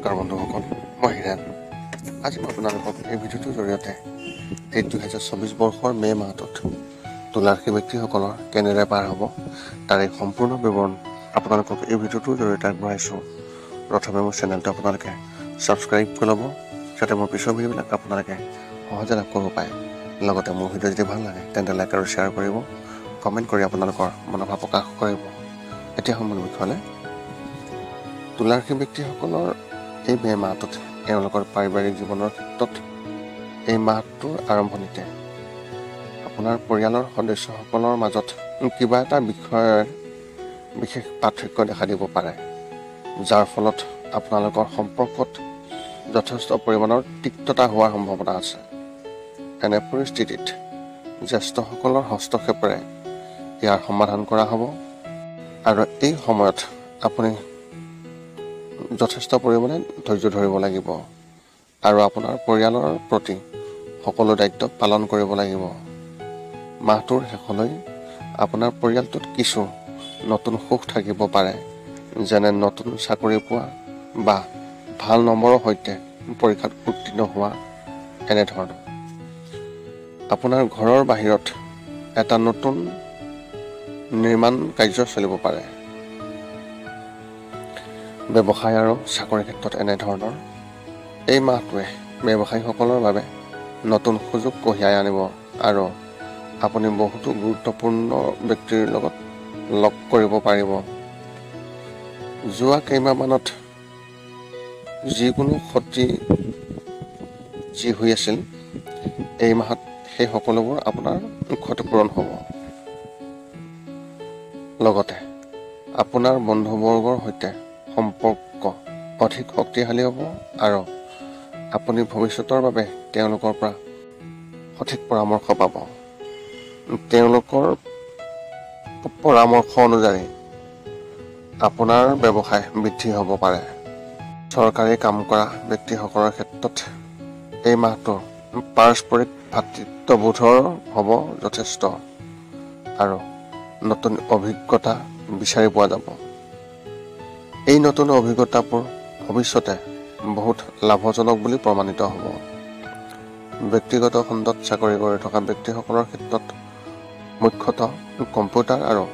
নমস্কাৰ বন্ধুসকল, মই হিৰেণ। আজি মই আপোনালোকক এই ভিডিঅ'টোৰ জৰিয়তে এই 2024 বৰ্ষৰ মে' মাহটোত তুলাৰাশি ব্যক্তিসকলৰ কেনেদৰে পাৰ হ'ব তাৰ এই সম্পূৰ্ণ বিৱৰণ আপোনালোকক এই ভিডিঅ'টোৰ জৰিয়তে আগবঢ়াইছোঁ। প্ৰথমে মোৰ চেনেলটো আপোনালোকে ছাবস্ক্ৰাইব কৰি ল'ব, যাতে মোৰ পিছৰ ভিডিঅ'বিলাক আপোনালোকে সহজে লাভ কৰিব পাৰে। লগতে মোৰ ভিডিঅ' যদি ভাল লাগে তেন্তে লাইক আৰু শ্বেয়াৰ কৰিব, কমেণ্ট কৰি আপোনালোকৰ মনোভাৱ প্ৰকাশ কৰিব। এতিয়া মূল বিষয়লৈ। তুলাৰাশি ব্যক্তিসকলৰ এই মে' মাহটোত এওঁলোকৰ পাৰিবাৰিক জীৱনৰ ক্ষেত্ৰত এই মাহটোৰ আৰম্ভণিতে আপোনাৰ পৰিয়ালৰ সদস্যসকলৰ মাজত কিবা এটা বিষয়ৰ বিশেষ পাৰ্থক্য দেখা দিব পাৰে, যাৰ ফলত আপোনালোকৰ সম্পৰ্কত যথেষ্ট পৰিমাণৰ তিক্ততা হোৱাৰ সম্ভাৱনা আছে। এনে পৰিস্থিতিত জ্যেষ্ঠসকলৰ হস্তক্ষেপেৰে ইয়াৰ সমাধান কৰা হ'ব আৰু এই সময়ত আপুনি যথেষ্ট পৰিমাণে ধৈৰ্য ধৰিব লাগিব আৰু আপোনাৰ পৰিয়ালৰ প্ৰতি সকলো দায়িত্ব পালন কৰিব লাগিব। মাহটোৰ শেষলৈ আপোনাৰ পৰিয়ালটোত কিছু নতুন সুখ থাকিব পাৰে, যেনে নতুন চাকৰি পোৱা বা ভাল নম্বৰৰ সৈতে পৰীক্ষাত উত্তীৰ্ণ হোৱা এনেধৰণৰ। আপোনাৰ ঘৰৰ বাহিৰত এটা নতুন নিৰ্মাণ কাৰ্য চলিব পাৰে। ব্যৱসায় আৰু চাকৰিৰ ক্ষেত্ৰত এনেধৰণৰ এই মাহটোৱে ব্যৱসায়ীসকলৰ বাবে নতুন সুযোগ কঢ়িয়াই আনিব আৰু আপুনি বহুতো গুৰুত্বপূৰ্ণ ব্যক্তিৰ লগত লগ কৰিব পাৰিব। যোৱা কেইমাহমানত যিকোনো ক্ষতি যি হৈ আছিল, এই মাহত সেই সকলোবোৰ আপোনাৰ ক্ষতিপূৰণ হ'ব। লগতে আপোনাৰ বন্ধুবৰ্গৰ সৈতে সম্পৰ্ক অধিক শক্তিশালী হ'ব আৰু আপুনি ভৱিষ্যতৰ বাবে তেওঁলোকৰ পৰা সঠিক পৰামৰ্শ পাব। তেওঁলোকৰ পৰামৰ্শ অনুযায়ী আপোনাৰ ব্যৱসায় বৃদ্ধি হ'ব পাৰে। চৰকাৰী কাম কৰা ব্যক্তিসকলৰ ক্ষেত্ৰত এই মাহটো পাৰস্পৰিক ভাতৃত্ববোধৰ হ'ব যথেষ্ট আৰু নতুন অভিজ্ঞতা বিচাৰি পোৱা যাব। এই নতুন অভিজ্ঞতাবোৰ ভৱিষ্যতে বহুত লাভজনক বুলি প্ৰমাণিত হ'ব। ব্যক্তিগত খণ্ডত চাকৰি কৰি থকা ব্যক্তিসকলৰ ক্ষেত্ৰত মুখ্যতঃ কম্পিউটাৰ আৰু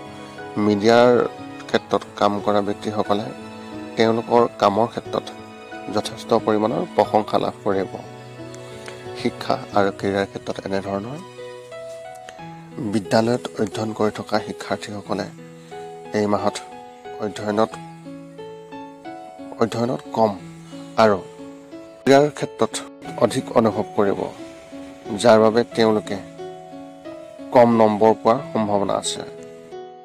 মিডিয়াৰ ক্ষেত্ৰত কাম কৰা ব্যক্তিসকলে তেওঁলোকৰ কামৰ ক্ষেত্ৰত যথেষ্ট পৰিমাণৰ প্ৰশংসা লাভ কৰিব। শিক্ষা আৰু কেৰিয়াৰ ক্ষেত্ৰত এনেধৰণৰ বিদ্যালয়ত অধ্যয়ন কৰি থকা শিক্ষাৰ্থীসকলে এই মাহত অধ্যয়নত কম আৰু ক্ৰীড়াৰ ক্ষেত্ৰত অধিক অনুভৱ কৰিব, যাৰ বাবে তেওঁলোকে কম নম্বৰ পোৱাৰ সম্ভাৱনা আছে।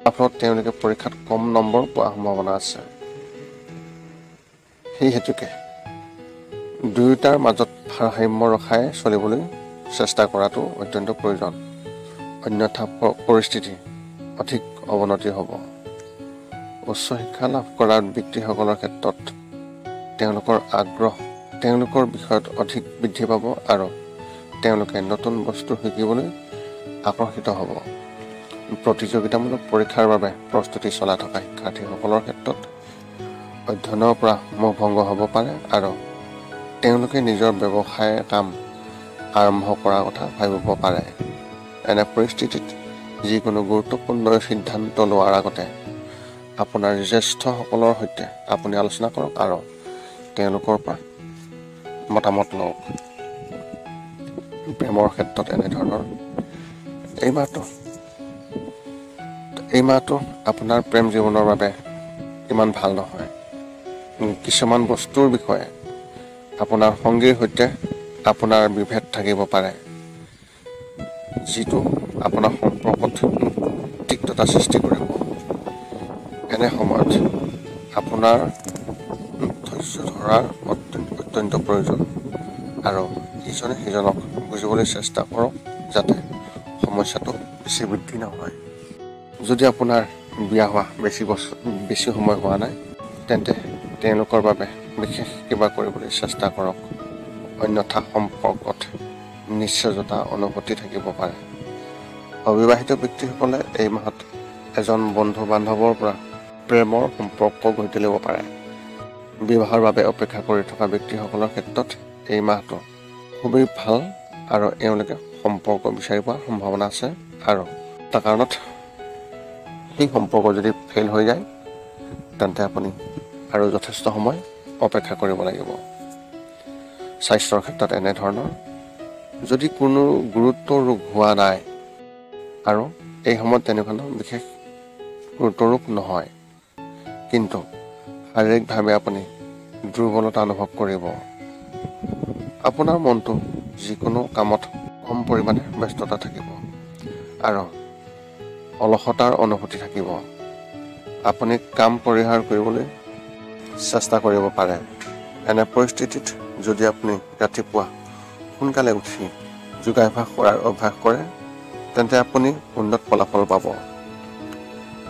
তাৰ ফলত তেওঁলোকে পৰীক্ষাত কম নম্বৰ পোৱাৰ সম্ভাৱনা আছে। সেই হেতুকে দুয়োটাৰ মাজত ভাৰসাম্য ৰখাই চলিবলৈ চেষ্টা কৰাটো অত্যন্ত প্ৰয়োজন, অন্যথা পৰিস্থিতি অধিক অৱনতি হ'ব। উচ্চ শিক্ষা লাভ কৰা ব্যক্তিসকলৰ ক্ষেত্ৰত তেওঁলোকৰ আগ্ৰহ তেওঁলোকৰ বিষয়ত অধিক বৃদ্ধি পাব আৰু তেওঁলোকে নতুন বস্তু শিকিবলৈ আকৰ্ষিত হ'ব। প্ৰতিযোগিতামূলক পৰীক্ষাৰ বাবে প্ৰস্তুতি চলাই থকা শিক্ষাৰ্থীসকলৰ ক্ষেত্ৰত অধ্যয়নৰ পৰা মোহ ভংগ হ'ব পাৰে আৰু তেওঁলোকে নিজৰ ব্যৱসায় কাম আৰম্ভ কৰাৰ কথা ভাবিব পাৰে। এনে পৰিস্থিতিত যিকোনো গুৰুত্বপূৰ্ণ সিদ্ধান্ত লোৱাৰ আগতে আপোনাৰ জ্যেষ্ঠসকলৰ সৈতে আপুনি আলোচনা কৰক আৰু তেওঁলোকৰ পৰা মতামত লওক। প্ৰেমৰ ক্ষেত্ৰত এনেধৰণৰ এই মাহটো আপোনাৰ প্ৰেম জীৱনৰ বাবে ইমান ভাল নহয়। কিছুমান বস্তুৰ বিষয়ে আপোনাৰ সংগীৰ সৈতে আপোনাৰ বিভেদ থাকিব পাৰে, যিটো আপোনাৰ সম্পৰ্কত তিক্ততা সৃষ্টি কৰিব। এনে সময়ত আপোনাৰ ধৈৰ্য ধৰাৰ অত্যন্ত প্ৰয়োজন আৰু ইজনে সিজনক বুজিবলৈ চেষ্টা কৰক, যাতে সমস্যাটো বেছি বৃদ্ধি নহয়। যদি আপোনাৰ বিয়া হোৱা বেছি সময় হোৱা নাই, তেন্তে তেওঁলোকৰ বাবে বিশেষ কিবা কৰিবলৈ চেষ্টা কৰক, অন্যথা সম্পৰ্কত নিশ্চয়তা অনুভূতি থাকিব পাৰে। অবিবাহিত ব্যক্তিসকলে এই মাহত এজন বন্ধু বান্ধৱৰ পৰা প্ৰেমৰ সম্পৰ্ক গঢ়ি তুলিব পাৰে। বিবাহৰ বাবে অপেক্ষা কৰি থকা ব্যক্তিসকলৰ ক্ষেত্ৰত এই মাহটো খুবেই ভাল আৰু এওঁলোকে সম্পৰ্ক বিচাৰি পোৱাৰ সম্ভাৱনা আছে আৰু এটা কাৰণত সেই সম্পৰ্ক যদি ফেইল হৈ যায় তেন্তে আপুনি আৰু যথেষ্ট সময় অপেক্ষা কৰিব লাগিব। স্বাস্থ্যৰ ক্ষেত্ৰত এনেধৰণৰ যদি কোনো গুৰুতৰ ৰোগ হোৱা নাই আৰু এই সময়ত তেনেকুৱা বিশেষ গুৰুতৰ ৰোগ নহয়, কিন্তু শাৰীৰিকভাৱে আপুনি দুৰ্বলতা অনুভৱ কৰিব। আপোনাৰ মনটো যিকোনো কামত কম পৰিমাণে ব্যস্ততা থাকিব আৰু অলসতাৰ অনুভূতি থাকিব। আপুনি কাম পৰিহাৰ কৰিবলৈ চেষ্টা কৰিব পাৰে। এনে পৰিস্থিতিত যদি আপুনি ৰাতিপুৱা সোনকালে উঠি যোগাভ্যাস কৰাৰ অভ্যাস কৰে তেন্তে আপুনি উন্নত ফলাফল পাব।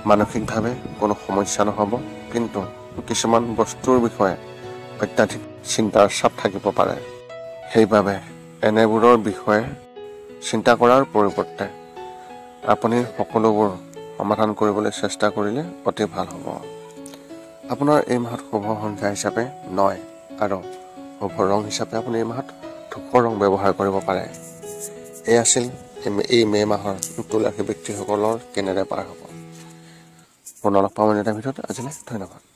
মানসিকভাৱে কোনো সমস্যা নহ'ব, কিন্তু কিছুমান বস্তুৰ বিষয়ে অত্যাধিক চিন্তাৰ চাপ থাকিব পাৰে। সেইবাবে এনেবোৰৰ বিষয়ে চিন্তা কৰাৰ পৰিৱৰ্তে আপুনি সকলোবোৰ সমাধান কৰিবলৈ চেষ্টা কৰিলে অতি ভাল হ'ব। আপোনাৰ এই মাহত শুভ সংখ্যা হিচাপে 9 আৰু শুভ ৰং হিচাপে আপুনি এই মাহত ধূসৰ ৰং ব্যৱহাৰ কৰিব পাৰে। এই আছিল এই মে' মাহৰ তুলা ৰাশি ব্যক্তিসকলৰ কেনেদৰে পাৰ হ'ব। পুনৰ লগ পাম এটা ভিডিঅ'ত। আজিলৈ ধন্যবাদ।